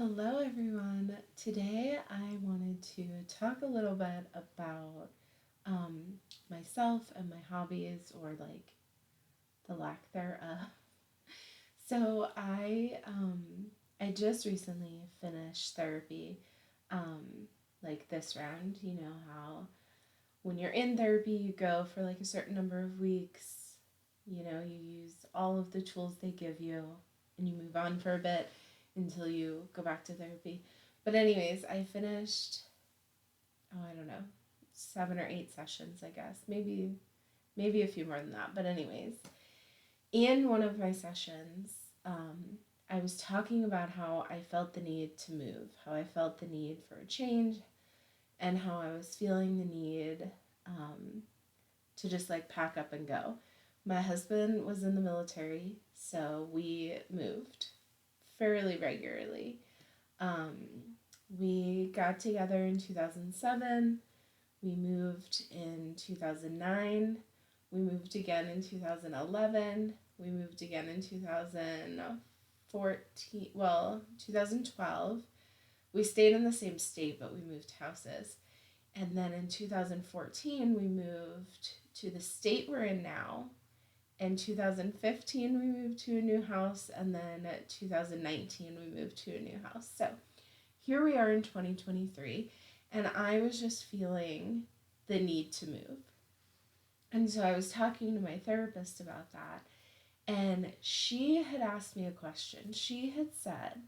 Hello, everyone. Today I wanted to talk a little bit about um, myself and my hobbies, or like the lack thereof. So I just recently finished therapy, um, like this round. You know how when you're in therapy, you go for like a certain number of weeks. You use all of the tools they give you, and you move on for a bit until you go back to therapy. But anyways, I finished, I don't know, 7 or 8 sessions, I guess. Maybe a few more than that. But anyways, in one of my sessions, I was talking about how I felt the need to move, how I felt the need for a change, and how I was feeling the need um, to just like pack up and go. My husband was in the military, so we moved fairly regularly. Um, we got together in 2007. We moved in 2009. We moved again in 2011. We moved again in 2014. Well, 2012. We stayed in the same state, but we moved houses. And then in 2014, we moved to the state we're in now. In 2015, we moved to a new house. And then 2019, we moved to a new house. So here we are in 2023. And I was just feeling the need to move. And so I was talking to my therapist about that. And she had asked me a question. She had said,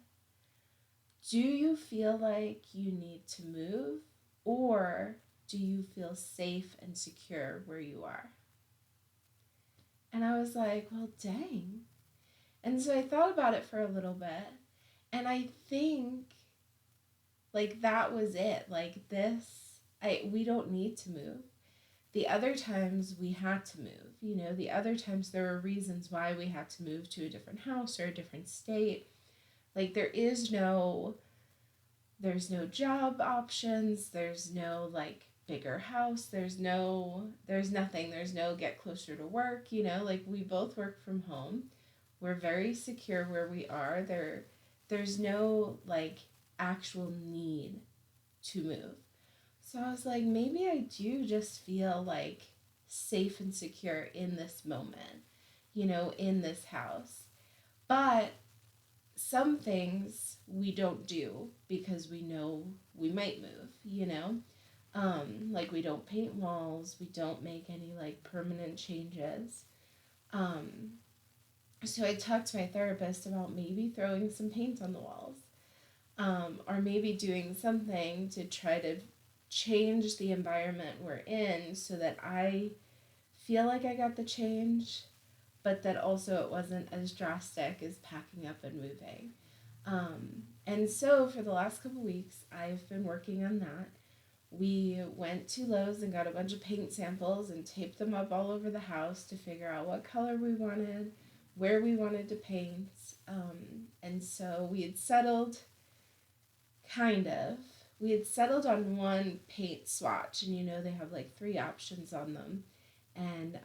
"Do you feel like you need to move, or do you feel safe and secure where you are?" And I was like, well, dang. And so I thought about it for a little bit. And I think like that was it. Like we don't need to move. The other times we had to move, the other times there were reasons why we had to move to a different house or a different state. Like there's no job options, there's no like bigger house, there's nothing, there's no get closer to work, like we both work from home. We're very secure where we are. There's no like actual need to move. So I was like, maybe I do just feel like safe and secure in this moment, in this house. But some things we don't do because we know we might move, like we don't paint walls, we don't make any like permanent changes. Um, so I talked to my therapist about maybe throwing some paint on the walls, or maybe doing something to try to change the environment we're in so that I feel like I got the change, but that also it wasn't as drastic as packing up and moving. And so for the last couple weeks, I've been working on that. We went to Lowe's and got a bunch of paint samples and taped them up all over the house to figure out what color we wanted, where we wanted to paint. And so we had settled, kind of. We had settled on one paint swatch, and they have like three options on them. And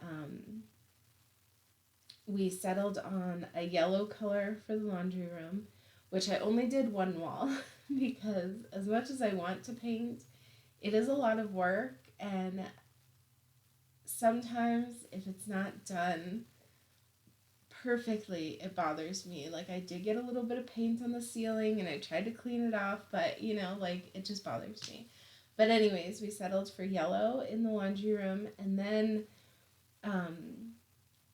we settled on a yellow color for the laundry room, which I only did one wall because as much as I want to paint, it is a lot of work, and sometimes if it's not done perfectly, it bothers me. Like I did get a little bit of paint on the ceiling and I tried to clean it off, but like it just bothers me. But anyways, we settled for yellow in the laundry room, and then um,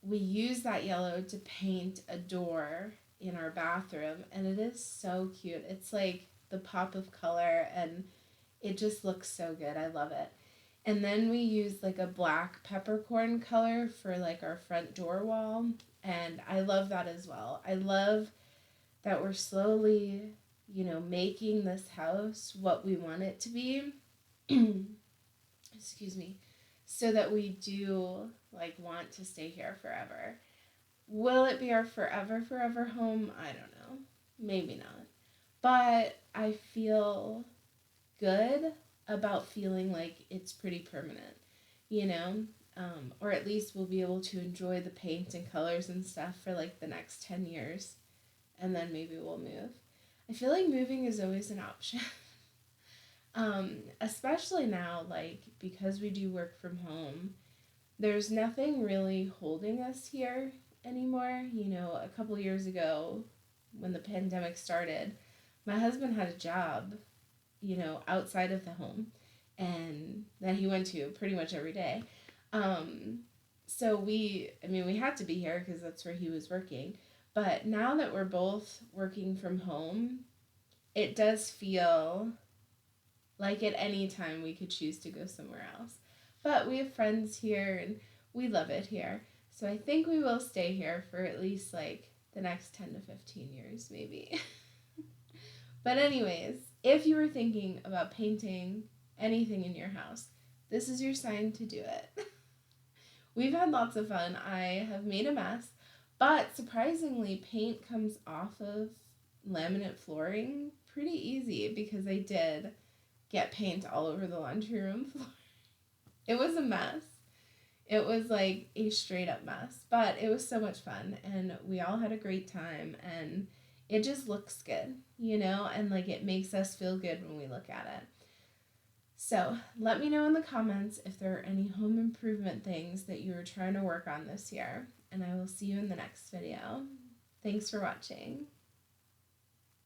we used that yellow to paint a door in our bathroom, and it is so cute. It's like the pop of color, and it just looks so good. I love it. And then we used like a black peppercorn color for like our front door wall, and I love that as well. I love that we're slowly, making this house what we want it to be. Excuse me. So that we do like want to stay here forever. Will it be our forever home? I don't know. Maybe not. But I feel good about feeling like it's pretty permanent, you know? Or at least we'll be able to enjoy the paint and colors and stuff for like the next 10 years, and then maybe we'll move. I feel like moving is always an option. Especially now, like, because we do work from home, there's nothing really holding us here anymore. You know, a couple years ago when the pandemic started, my husband had a job, you know, outside of the home, and that he went to pretty much every day. Um, so we had to be here because that's where he was working. But now that we're both working from home, it does feel like at any time we could choose to go somewhere else. But we have friends here and we love it here. So I think we will stay here for at least like the next 10 to 15 years, maybe. But, anyways, if you were thinking about painting anything in your house, this is your sign to do it. We've had lots of fun. I have made a mess, but surprisingly, paint comes off of laminate flooring pretty easy because I did get paint all over the laundry room floor. It was a mess. It was like a straight up mess, but it was so much fun and we all had a great time and it just looks good, you know, and like it makes us feel good when we look at it. So let me know in the comments if there are any home improvement things that you are trying to work on this year, and I will see you in the next video. Thanks for watching.